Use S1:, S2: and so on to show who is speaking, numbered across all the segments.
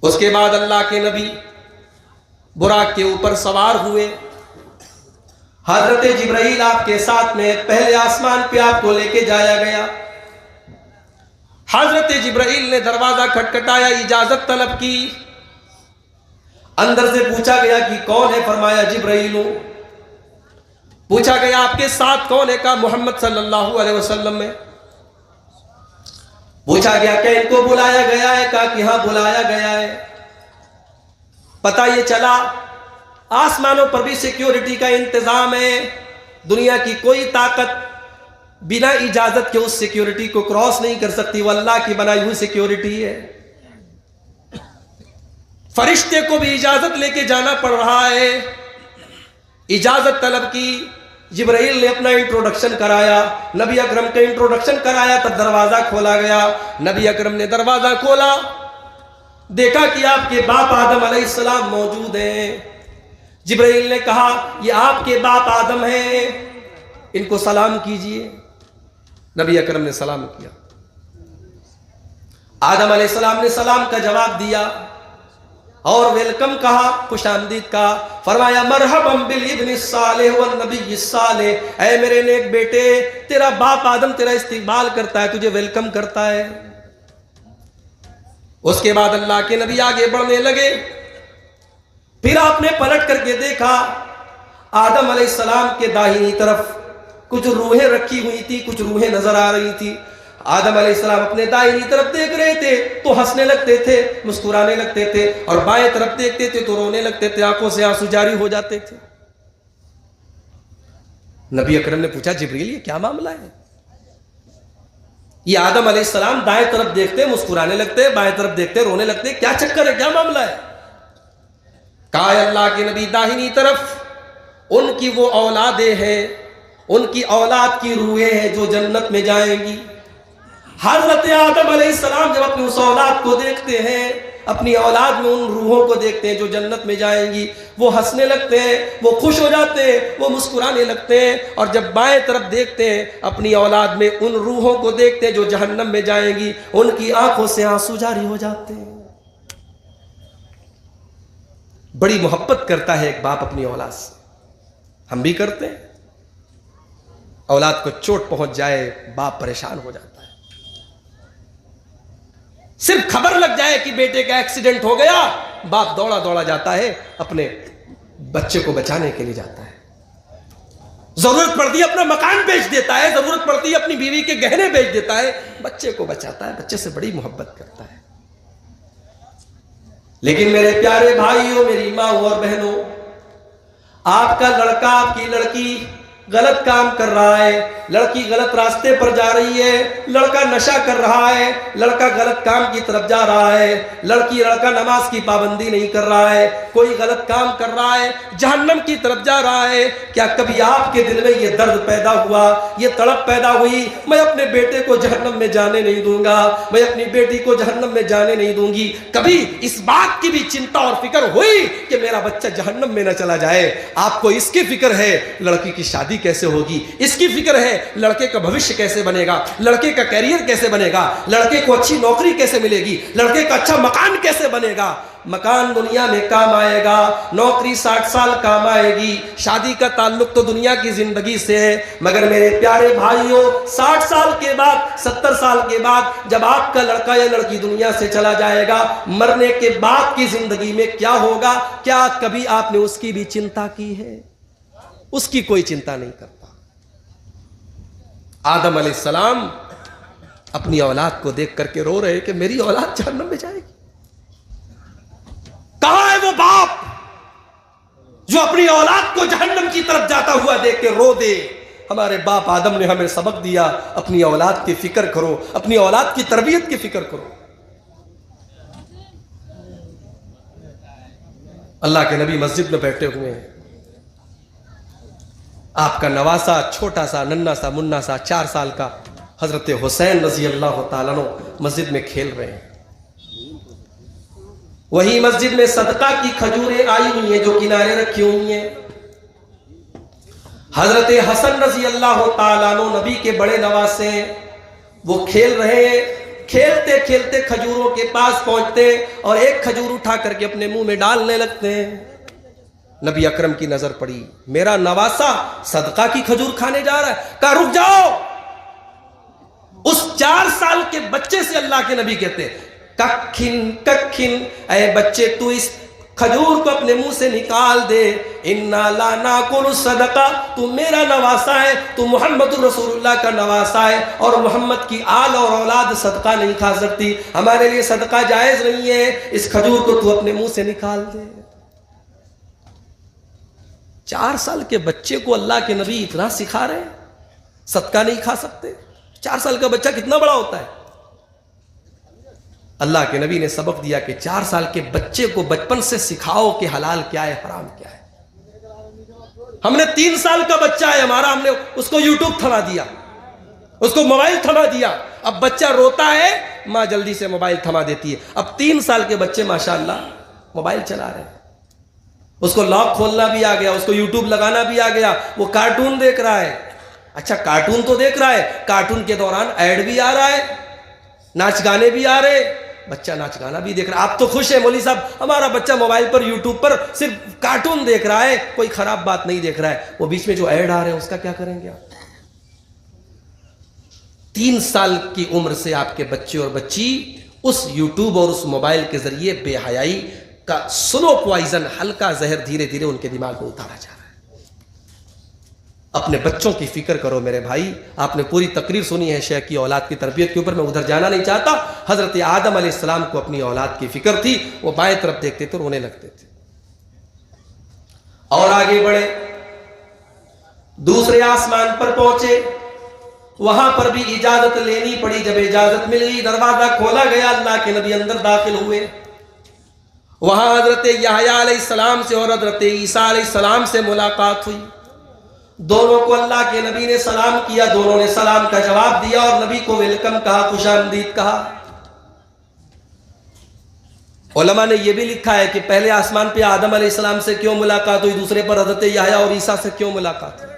S1: اس کے بعد اللہ کے نبی براق کے اوپر سوار ہوئے. حضرت جبرائیل آپ کے ساتھ میں پہلے آسمان پہ آپ کو لے کے جایا گیا. حضرت جبرائیل نے دروازہ کھٹکھٹایا, اجازت طلب کی. اندر سے پوچھا گیا کہ کون ہے؟ فرمایا جبرائیل ہوں. پوچھا گیا آپ کے ساتھ کون ہے؟ کہا محمد صلی اللہ علیہ وسلم میں. پوچھا گیا کہ ان کو بلایا گیا ہے؟ کہا کہ ہاں بلایا گیا ہے. پتہ یہ چلا آسمانوں پر بھی سیکیورٹی کا انتظام ہے. دنیا کی کوئی طاقت بنا اجازت کے اس سیکیورٹی کو کراس نہیں کر سکتی. وہ اللہ کی بنائی ہوئی سیکیورٹی ہے. فرشتے کو بھی اجازت لے کے جانا پڑ رہا ہے. اجازت طلب کی. جبرائیل نے اپنا انٹروڈکشن کرایا, نبی اکرم کا انٹروڈکشن کرایا, تب دروازہ کھولا گیا. نبی اکرم نے دروازہ کھولا, دیکھا کہ آپ کے باپ آدم علیہ السلام موجود ہیں. جبرائیل نے کہا یہ آپ کے باپ آدم ہیں, ان کو سلام کیجئے. نبی اکرم نے سلام کیا. آدم علیہ السلام نے سلام کا جواب دیا اور ویلکم کہا, خوش آمدید کہا. فرمایا مرحبا بالابن الصالح والنبی الصالح, اے میرے نیک بیٹے, تیرا باپ آدم تیرا استقبال کرتا ہے, تجھے ویلکم کرتا ہے. اس کے بعد اللہ کے نبی آگے بڑھنے لگے. پھر آپ نے پلٹ کر کے دیکھا آدم علیہ السلام کے داہنی طرف کچھ روحیں رکھی ہوئی تھی, کچھ روحیں نظر آ رہی تھی. آدم علیہ السلام اپنے دائنی طرف دیکھ رہے تھے تو ہنسنے لگتے تھے, مسکرانے لگتے تھے, اور بائیں طرف دیکھتے تھے تو رونے لگتے تھے, آنکھوں سے آنسو جاری ہو جاتے تھے. نبی اکرم نے پوچھا جبریل یہ کیا معاملہ ہے؟ یہ آدم علیہ السلام دائیں طرف دیکھتے مسکرانے لگتے, بائیں طرف دیکھتے رونے لگتے, کیا چکر ہے, کیا معاملہ ہے؟ کہا اللہ کے نبی داہنی طرف ان کی وہ اولادیں ہیں, ان کی اولاد کی روحیں ہیں جو جنت میں جائیں گی. حضرت آدم علیہ السلام جب اپنی اس اولاد کو دیکھتے ہیں, اپنی اولاد میں ان روحوں کو دیکھتے ہیں جو جنت میں جائیں گی, وہ ہنسنے لگتے ہیں, وہ خوش ہو جاتے ہیں, وہ مسکرانے لگتے ہیں. اور جب بائیں طرف دیکھتے ہیں اپنی اولاد میں ان روحوں کو دیکھتے ہیں جو جہنم میں جائیں گی, ان کی آنکھوں سے آنسو جاری ہو جاتے ہیں. بڑی محبت کرتا ہے ایک باپ اپنی اولاد سے. ہم بھی کرتے ہیں. اولاد کو چوٹ پہنچ جائے باپ پریشان ہو جاتا ہے. صرف خبر لگ جائے کہ بیٹے کا ایکسیڈنٹ ہو گیا, باپ دوڑا دوڑا جاتا ہے, اپنے بچے کو بچانے کے لیے جاتا ہے. ضرورت پڑتی ہے اپنا مکان بیچ دیتا ہے, ضرورت پڑتی ہے اپنی بیوی کے گہنے بیچ دیتا ہے, بچے کو بچاتا ہے, بچے سے بڑی محبت کرتا ہے. لیکن میرے پیارے بھائیوں, میری ماں اور بہنوں, آپ کا لڑکا, آپ کی لڑکی غلط کام کر رہا ہے, لڑکی غلط راستے پر جا رہی ہے, لڑکا نشہ کر رہا ہے, لڑکا غلط کام کی طرف جا رہا ہے, لڑکا نماز کی پابندی نہیں کر رہا ہے, کوئی غلط کام کر رہا ہے, جہنم کی طرف جا رہا ہے. کیا کبھی آپ کے دل میں یہ درد پیدا ہوا, یہ تڑپ پیدا ہوئی, میں اپنے بیٹے کو جہنم میں جانے نہیں دوں گا, میں اپنی بیٹی کو جہنم میں جانے نہیں دوں گی؟ کبھی اس بات کی بھی چنتا اور فکر ہوئی کہ میرا بچہ جہنم میں نہ چلا جائے؟ آپ کو اس کی فکر ہے لڑکی کی شادی کیسے ہوگی, اس کی فکر ہے لڑکے کا بھوشیہ کیسے بنے گا, لڑکے کا کیریئر کیسے بنے گا, لڑکے کو اچھی نوکری کیسے ملے گی, لڑکے کا اچھا مکان کیسے بنے گا. مکان دنیا میں کام آئے گا, نوکری 60 سال کام آئے گی, شادی کا تعلق تو دنیا کی زندگی سے ہے. مگر میرے پیارے بھائیوں, 60 سال کے بعد, 70 سال کے بعد جب آپ کا لڑکا یا لڑکی دنیا سے چلا جائے گا, مرنے کے بعد کی زندگی میں کیا ہوگا, کیا کبھی آپ نے اس کی بھی چنتا کی ہے؟ اس کی کوئی چنتا نہیں کرتا. آدم علیہ السلام اپنی اولاد کو دیکھ کر کے رو رہے کہ میری اولاد جہنم میں جائے گی. کہاں ہے وہ باپ جو اپنی اولاد کو جہنم کی طرف جاتا ہوا دیکھ کے رو دے؟ ہمارے باپ آدم نے ہمیں سبق دیا, اپنی اولاد کی فکر کرو, اپنی اولاد کی تربیت کی فکر کرو. اللہ کے نبی مسجد میں بیٹھے ہوئے ہیں, آپ کا نواسا, چھوٹا سا ننھا سا منا سا 4 سال کا حضرت حسین رضی اللہ تعالیٰ عنہ مسجد میں کھیل رہے ہیں. وہی مسجد میں صدقہ کی کھجوریں آئی ہوئی ہیں جو کنارے رکھی ہوئی ہیں. حضرت حسن رضی اللہ تعالیٰ عنہ نبی کے بڑے نواسے ہیں, وہ کھیل رہے ہیں. کھیلتے کھیلتے کھجوروں کے پاس پہنچتے اور ایک کھجور اٹھا کر کے اپنے منہ میں ڈالنے لگتے ہیں. نبی اکرم کی نظر پڑی, میرا نواسا صدقہ کی کھجور کھانے جا رہا ہے. کہا رک جاؤ. اس 4 سال کے بچے سے اللہ کے نبی کہتے ہیں ککھن ککھن, اے بچے تو اس کھجور کو اپنے منہ سے نکال دے. انا لا ناکل صدقہ, تو میرا نواسا ہے, تو محمد رسول اللہ کا نواسا ہے, اور محمد کی آل اور اولاد صدقہ نہیں کھا سکتی, ہمارے لیے صدقہ جائز نہیں ہے, اس کھجور کو تو اپنے منہ سے نکال دے. 4 سال کے بچے کو اللہ کے نبی اتنا سکھا رہے ہیں صدقہ نہیں کھا سکتے. 4 سال کا بچہ کتنا بڑا ہوتا ہے. اللہ کے نبی نے سبق دیا کہ 4 سال کے بچے کو بچپن سے سکھاؤ کہ حلال کیا ہے, حرام کیا ہے. ہم نے 3 سال کا بچہ ہے ہمارا, ہم نے اس کو یوٹیوب تھما دیا, اس کو موبائل تھما دیا. اب بچہ روتا ہے, ماں جلدی سے موبائل تھما دیتی ہے. اب 3 سال کے بچے ماشاءاللہ موبائل چلا رہے ہیں, اس کو لاک کھولنا بھی آ گیا, اس کو یوٹیوب لگانا بھی آ گیا, وہ کارٹون دیکھ رہا ہے. اچھا کارٹون تو دیکھ رہا ہے, کارٹون کے دوران ایڈ بھی آ رہا ہے, ناچ گانے بھی آ رہے, بچہ ناچ گانا بھی دیکھ رہا ہے. آپ تو خوش ہیں مولوی صاحب, ہمارا بچہ موبائل پر یوٹیوب پر صرف کارٹون دیکھ رہا ہے, کوئی خراب بات نہیں دیکھ رہا ہے. وہ بیچ میں جو ایڈ آ رہے ہیں اس کا کیا کریں گے آپ؟ 3 سال کی عمر سے آپ کے بچے اور بچی اس یوٹیوب اور اس موبائل کے ذریعے بے حیائی کا سلو پوائزن, ہلکا زہر دھیرے دھیرے ان کے دماغ میں اتارا جا رہا ہے. اپنے بچوں کی فکر کرو میرے بھائی. آپ نے پوری تقریر سنی ہے شیخ کی اولاد کی تربیت کے اوپر, میں ادھر جانا نہیں چاہتا. حضرت آدم علیہ السلام کو اپنی اولاد کی فکر تھی, وہ بائیں طرف دیکھتے تھے رونے لگتے تھے. اور آگے بڑھے, دوسرے آسمان پر پہنچے, وہاں پر بھی اجازت لینی پڑی. جب اجازت مل گئی, دروازہ کھولا گیا, اللہ کے نبی اندر داخل ہوئے. وہاں حضرت یحییٰ علیہ السلام سے اور حضرت عیسیٰ علیہ السلام سے ملاقات ہوئی. دونوں کو اللہ کے نبی نے سلام کیا, دونوں نے سلام کا جواب دیا اور نبی کو ویلکم کہا, خوش آمدید کہا. علماء نے یہ بھی لکھا ہے کہ پہلے آسمان پہ آدم علیہ السلام سے کیوں ملاقات ہوئی, دوسرے پر حضرت یحییٰ اور عیسیٰ سے کیوں ملاقات ہوئی.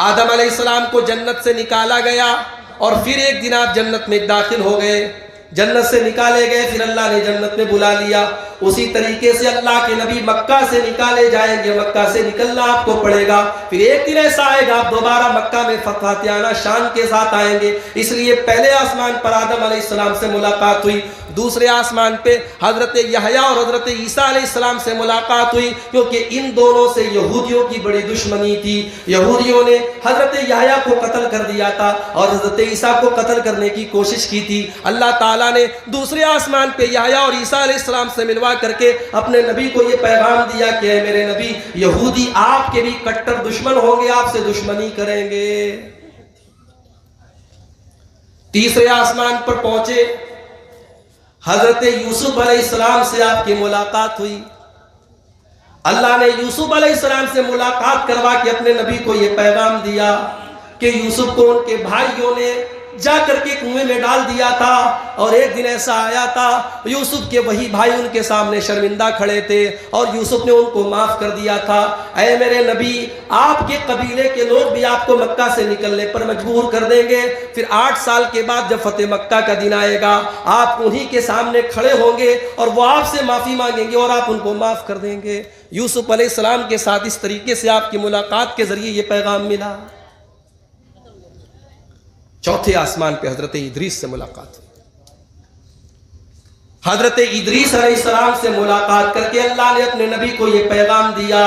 S1: آدم علیہ السلام کو جنت سے نکالا گیا اور پھر ایک دن آپ جنت میں داخل ہو گئے, جنت سے نکالے گئے, پھر اللہ نے جنت میں بلا لیا. اسی طریقے سے اللہ کے نبی مکہ سے نکالے جائیں گے, مکہ سے نکلنا آپ کو پڑے گا. پھر ایک دن ایسا آئے گا آپ دوبارہ مکہ میں فاتحانہ شان کے ساتھ آئیں گے. اس لیے پہلے آسمان پر آدم علیہ السلام سے ملاقات ہوئی, دوسرے آسمان پہ حضرت یحییٰ اور حضرت عیسیٰ علیہ السلام سے ملاقات ہوئی, کیونکہ ان دونوں سے یہودیوں کی بڑی دشمنی تھی. یہودیوں نے حضرت یحییٰ کو قتل کر دیا تھا اور حضرت عیسیٰ کو قتل کرنے کی کوشش کی تھی. اللہ تعالیٰ نے دوسرے آسمان پہ یحییٰ اور عیسیٰ علیہ السلام سے ملوا کر کے اپنے نبی کو یہ پیغام دیا کہ اے میرے نبی, یہودی آپ کے بھی کٹر دشمن ہوں گے, آپ سے دشمنی کریں گے. تیسرے آسمان پر پہنچے, حضرت یوسف علیہ السلام سے آپ کی ملاقات ہوئی. اللہ نے یوسف علیہ السلام سے ملاقات کروا کے اپنے نبی کو یہ پیغام دیا کہ یوسف کو ان کے بھائیوں نے جا کر کے کنویں میں ڈال دیا تھا, اور ایک دن ایسا آیا تھا یوسف کے وہی بھائی ان کے سامنے شرمندہ کھڑے تھے اور یوسف نے ان کو معاف کر دیا تھا. اے میرے نبی, آپ کے قبیلے کے لوگ بھی آپ کو مکہ سے نکلنے پر مجبور کر دیں گے. پھر 8 سال کے بعد جب فتح مکہ کا دن آئے گا, آپ انہی کے سامنے کھڑے ہوں گے اور وہ آپ سے معافی مانگیں گے اور آپ ان کو معاف کر دیں گے. یوسف علیہ السلام کے ساتھ اس طریقے سے آپ کی ملاقات کے ذریعے یہ پیغام ملا. چوتھے آسمان پہ حضرت ادریس سے ملاقات ہوئی. حضرت ادریس علیہ السلام سے ملاقات کر کے اللہ نے اپنے نبی کو یہ پیغام دیا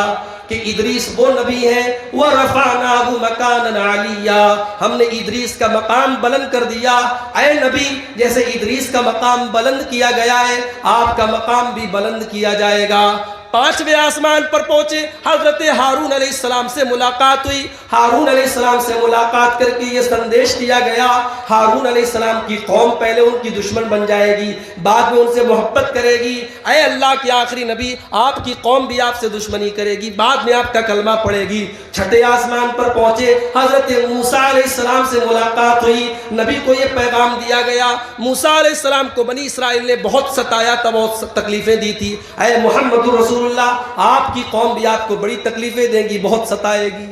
S1: کہ ادریس وہ نبی ہیں, وَرَفَعْنَاهُ مَكَانًا عَلِيًّا, ہم نے ادریس کا مقام بلند کر دیا. اے نبی, جیسے ادریس کا مقام بلند کیا گیا ہے, آپ کا مقام بھی بلند کیا جائے گا. 5ویں آسمان پر پہنچے, حضرت ہارون علیہ السلام سے ملاقات ہوئی. ہارون علیہ السلام سے ملاقات کر کے یہ سندیش دیا گیا, ہارون علیہ السلام کی قوم پہلے ان کی دشمن بن جائے گی, بعد میں ان سے محبت کرے گی. اے اللہ کے آخری نبی, آپ کی قوم بھی آپ سے دشمنی کرے گی, بعد میں آپ کا کلمہ پڑے گی. 6 آسمان پر پہنچے, حضرت موسیٰ علیہ السلام سے ملاقات ہوئی. نبی کو یہ پیغام دیا گیا, موسیٰ علیہ السلام کو بنی اسرائیل نے بہت ستایا تھا, بہت تکلیفیں دی تھی. اے محمد رسول اللہ, آپ کی قوم بھی آپ کو بڑی تکلیفیں دے گی, بہت ستائے گی.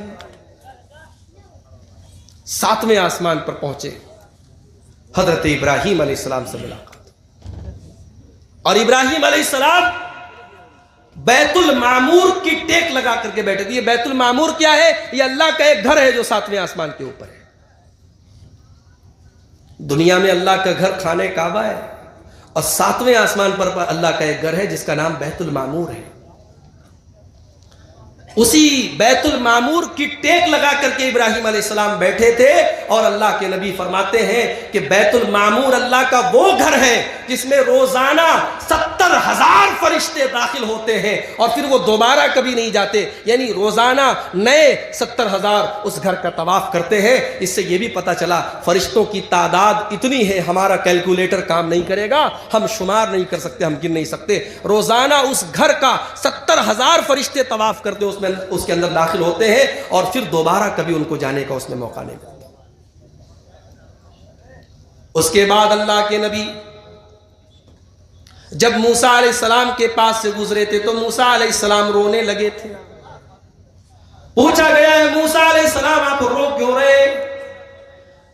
S1: 7ویں آسمان پر پہنچے, حضرت ابراہیم علیہ السلام سے ملاقات، اور ابراہیم علیہ السلام بیت المعمور کی ٹیک لگا کر کے بیٹھے تھے۔ یہ بیت المعمور کیا ہے؟ یہ اللہ کا ایک گھر ہے جو 7ویں آسمان کے اوپر ہے۔ دنیا میں اللہ کا گھر خانہ کعبہ ہے، اور 7ویں آسمان پر اللہ کا ایک گھر ہے جس کا نام بیت المعمور ہے۔ اسی بیت المعمور کی ٹیک لگا کر کے ابراہیم علیہ السلام بیٹھے تھے، اور اللہ کے نبی فرماتے ہیں کہ بیت المعمور اللہ کا وہ گھر ہے جس میں روزانہ 70,000 فرشتے داخل ہوتے ہیں، اور پھر وہ دوبارہ کبھی نہیں جاتے، یعنی روزانہ نئے 70,000 اس گھر کا طواف کرتے ہیں۔ اس سے یہ بھی پتہ چلا فرشتوں کی تعداد اتنی ہے، ہمارا کیلکولیٹر کام نہیں کرے گا، ہم شمار نہیں کر سکتے، ہم گن نہیں سکتے۔ روزانہ اس گھر کا 70,000 فرشتے طواف کرتے اس کے اندر داخل ہوتے ہیں، اور پھر دوبارہ کبھی ان کو جانے کا اس میں موقع نہیں ملتا۔ اس کے بعد اللہ کے نبی جب موسیٰ علیہ السلام کے پاس سے گزرے تھے تو موسیٰ علیہ السلام رونے لگے تھے۔ پوچھا گیا ہے موسیٰ علیہ السلام آپ رو کیوں رہے؟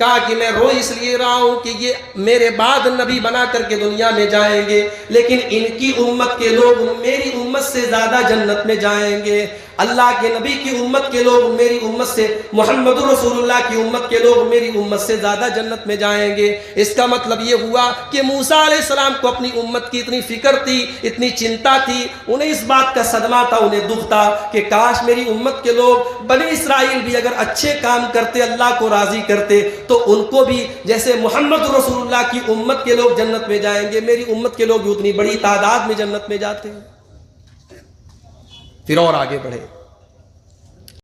S1: کہا کہ میں رو اس لیے رہا ہوں کہ یہ میرے بعد نبی بنا کر کے دنیا میں جائیں گے، لیکن ان کی امت کے لوگ میری امت سے زیادہ جنت میں جائیں گے۔ اللہ کے نبی کی امت کے لوگ میری امت سے، محمد رسول اللہ کی امت کے لوگ میری امت سے زیادہ جنت میں جائیں گے۔ اس کا مطلب یہ ہوا کہ موسیٰ علیہ السلام کو اپنی امت کی اتنی فکر تھی، اتنی چنتا تھی، انہیں اس بات کا صدمہ تھا، انہیں دکھ تھا کہ کاش میری امت کے لوگ بنی اسرائیل بھی اگر اچھے کام کرتے، اللہ کو راضی کرتے، تو ان کو بھی جیسے محمد رسول اللہ کی امت کے لوگ جنت میں جائیں گے، میری امت کے لوگ بھی اتنی بڑی تعداد میں جنت میں جاتے ہیں۔ پھر اور آگے بڑھے۔